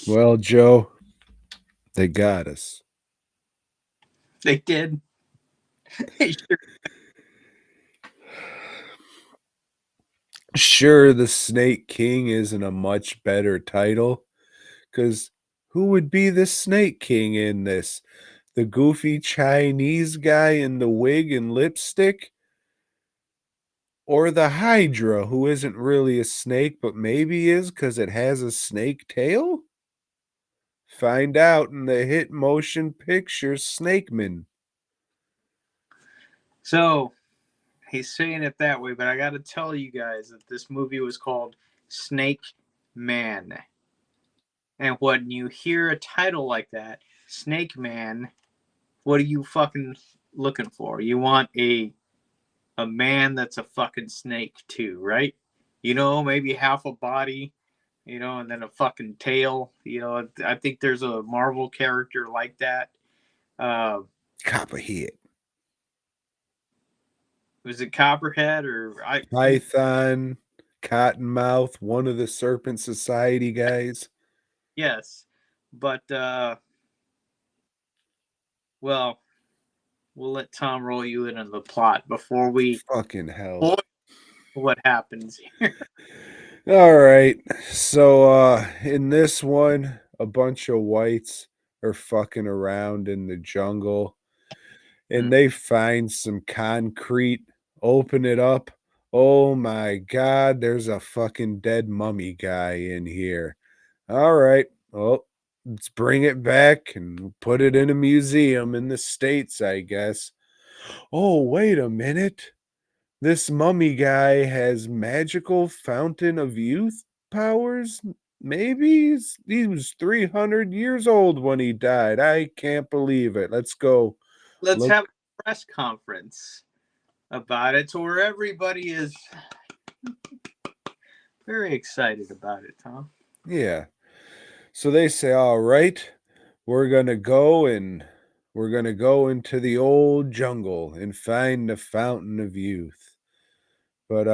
Well, Joe, they got us. They did. They sure. Sure, the Snake King isn't a much better title, because who would be the Snake King in this? The goofy Chinese guy in the wig and lipstick? Or the Hydra, who isn't really a snake, but maybe is because it has a snake tail? Find out in the hit motion picture Snakeman. So he's saying it that way, but I got to tell you guys that this movie was called Snake Man. And when you hear a title like that, Snake Man, what are you fucking looking for? You want a man that's a fucking snake too, right? Maybe half a body, and then a fucking tail. I think there's a Marvel character like that. Uh, Copperhead. was it Copperhead or I? Python, Cottonmouth, one of the Serpent Society guys. Yes, but well, we'll let Tom roll you into the plot before we Fucking hell. spoil what happens here. All right. So in this one, a bunch of whites are fucking around in the jungle and they find some concrete, open it up. Oh my god, there's a fucking dead mummy guy in here. All right. Well, let's bring it back and put it in a museum in the States, I guess. Oh, wait a minute. This mummy guy has magical fountain of youth powers? Maybe he was 300 years old when he died. I can't believe it. Let's go Let's look. have a press conference about it, to where everybody is very excited about it, Tom. Yeah. So they say, all right, we're going to go and we're going to go into the old jungle and find the fountain of youth. But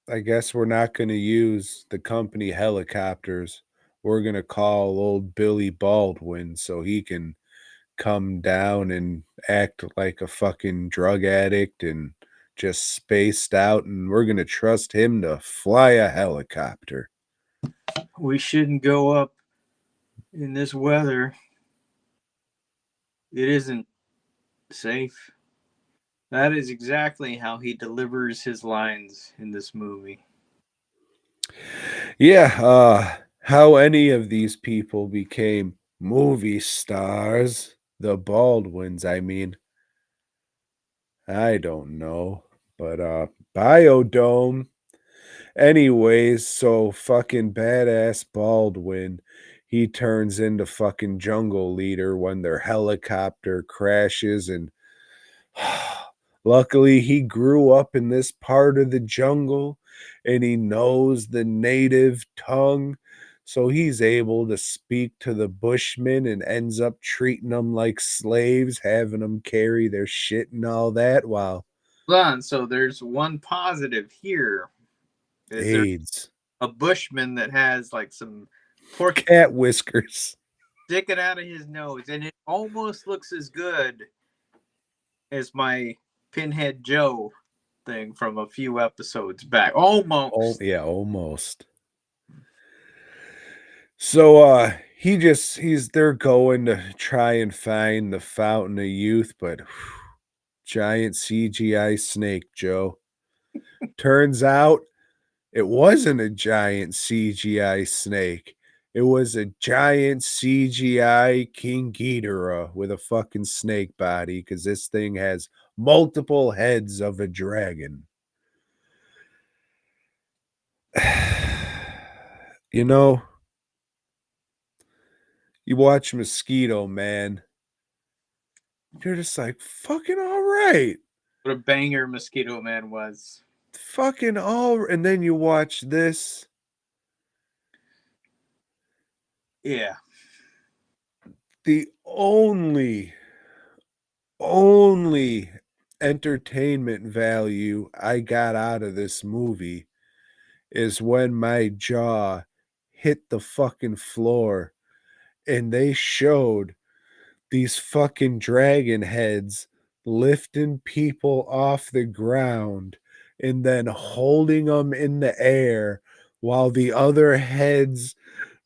I guess we're not going to use the company helicopters. We're going to call old Billy Baldwin so he can come down and act like a fucking drug addict and just spaced out. And we're going to trust him to fly a helicopter. We shouldn't go up in this weather. It isn't safe. That is exactly how he delivers his lines in this movie. Yeah, how any of these people became movie stars, the Baldwins, I mean, I don't know. But Biodome. Anyways, so fucking badass Baldwin, he turns into fucking jungle leader when their helicopter crashes and luckily he grew up in this part of the jungle and he knows the native tongue. So he's able to speak to the Bushmen and ends up treating them like slaves, having them carry their shit and all that while Hold on, so there's one positive here. Is there AIDS. a bushman that has like some pork Cat whiskers. sticking out of his nose, and it almost looks as good as my Pinhead Joe thing from a few episodes back. Oh, Almost. yeah, almost. So they're going to try and find the fountain of youth, but giant CGI snake, Joe. Turns out it wasn't a giant CGI snake. It was a giant CGI King Ghidorah with a fucking snake body because this thing has multiple heads of a dragon. You know, you watch Mosquito Man, you're just like, fucking all right. What a banger Mosquito Man was. Fucking all. And then you watch this. Yeah. The only entertainment value I got out of this movie is when my jaw hit the fucking floor, and they showed these fucking dragon heads lifting people off the ground and then holding them in the air while the other heads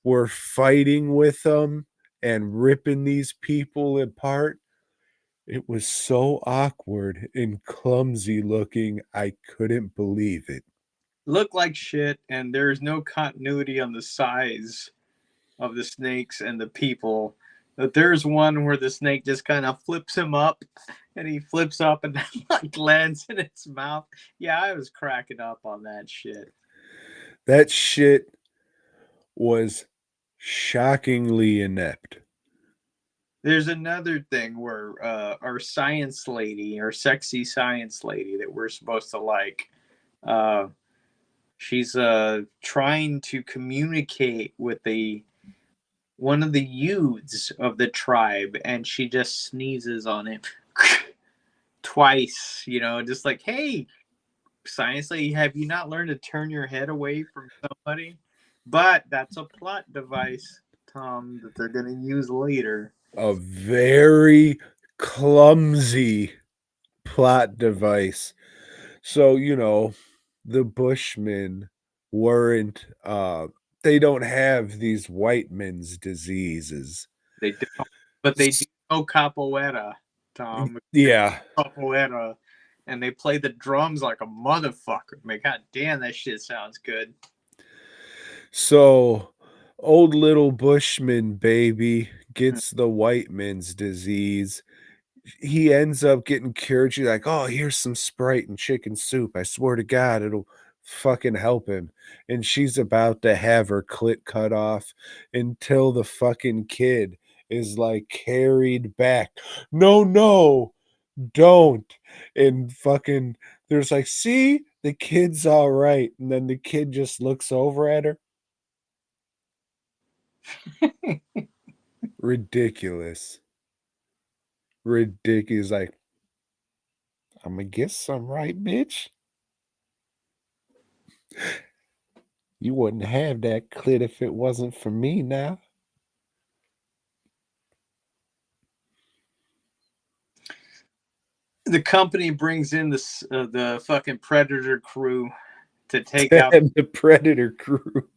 were fighting with them and ripping these people apart. It was so awkward and clumsy looking, I couldn't believe it. Look like shit, and there's no continuity on the size of the snakes and the people. But there's one where the snake just kind of flips him up, and he flips up and like lands in its mouth. Yeah, I was cracking up on that shit. That shit was shockingly inept. There's another thing where our science lady, our sexy science lady that we're supposed to like, uh, she's trying to communicate with one of the youths of the tribe, and she just sneezes on him twice, just like, hey, science lady, have you not learned to turn your head away from somebody? But that's a plot device, Tom, that they're going to use later. A very clumsy plot device. So, the Bushmen weren't they don't have these white men's diseases. They don't, but they do know capoeira, Tom. Yeah. Capoeira, and they play the drums like a motherfucker. I mean, god damn, that shit sounds good. So, old little Bushman baby gets the white man's disease. He ends up getting cured. She's like, "Oh, here's some Sprite and chicken soup. I swear to God, it'll fucking help him." And she's about to have her clit cut off until the fucking kid is like carried back. No, no, don't. And fucking, there's like, see, the kid's all right. And then the kid just looks over at her. Ridiculous. Ridiculous. Like, I'm gonna guess I'm right, bitch. You wouldn't have that clit if it wasn't for me now. The company brings in the fucking Predator crew to take out And the Predator crew.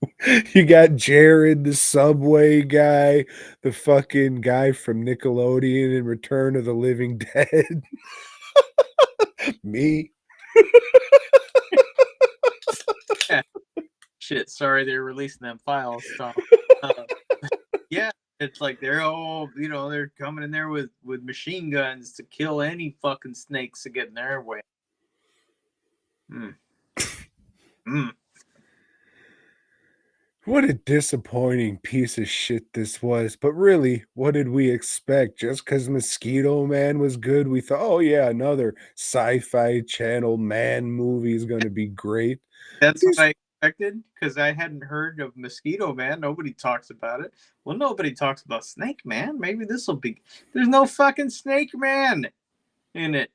You got Jared, the Subway guy, the fucking guy from Nickelodeon and Return of the Living Dead. Me. shit. Sorry, they're releasing them files. Tom. Yeah, it's like they're all they're coming in there with machine guns to kill any fucking snakes to get in their way. What a disappointing piece of shit this was. But really, what did we expect? Just because Mosquito Man was good, we thought, oh yeah, another sci-fi channel man movie is going to be great. That's what I expected, because I hadn't heard of Mosquito Man. Nobody talks about it. Well, nobody talks about Snake Man. Maybe this will be. There's no fucking Snake Man in it.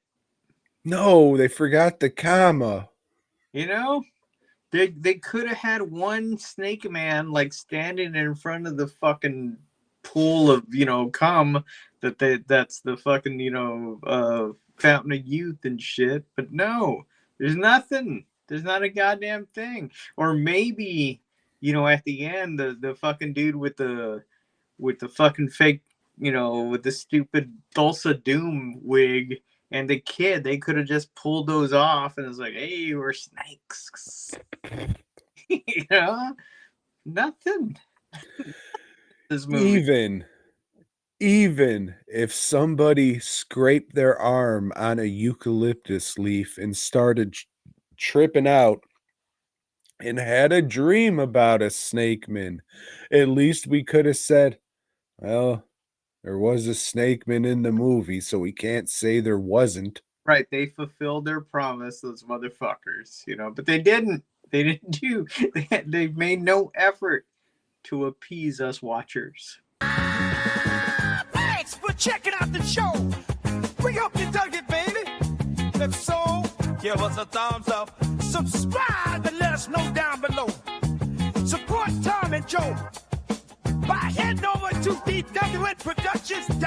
No, they forgot the comma. They could have had one Snake Man like standing in front of the fucking pool of cum that's the fucking fountain of youth and shit. But no, there's nothing. There's not a goddamn thing. Or maybe at the end the fucking dude with the fucking fake with the stupid Tulsa Doom wig. And the kid, they could have just pulled those off, and it's like, hey, we're snakes. Nothing. This movie. Even if somebody scraped their arm on a eucalyptus leaf and started tripping out and had a dream about a snakeman, at least we could have said, well, there was a snakeman in the movie, so we can't say there wasn't. Right, they fulfilled their promise, those motherfuckers, but they didn't. They didn't do. They made no effort to appease us watchers. Thanks for checking out the show. We hope you dug it, baby. If so, give us a thumbs up. Subscribe and let us know down below. Support Tom and show by heading over to DWN Productions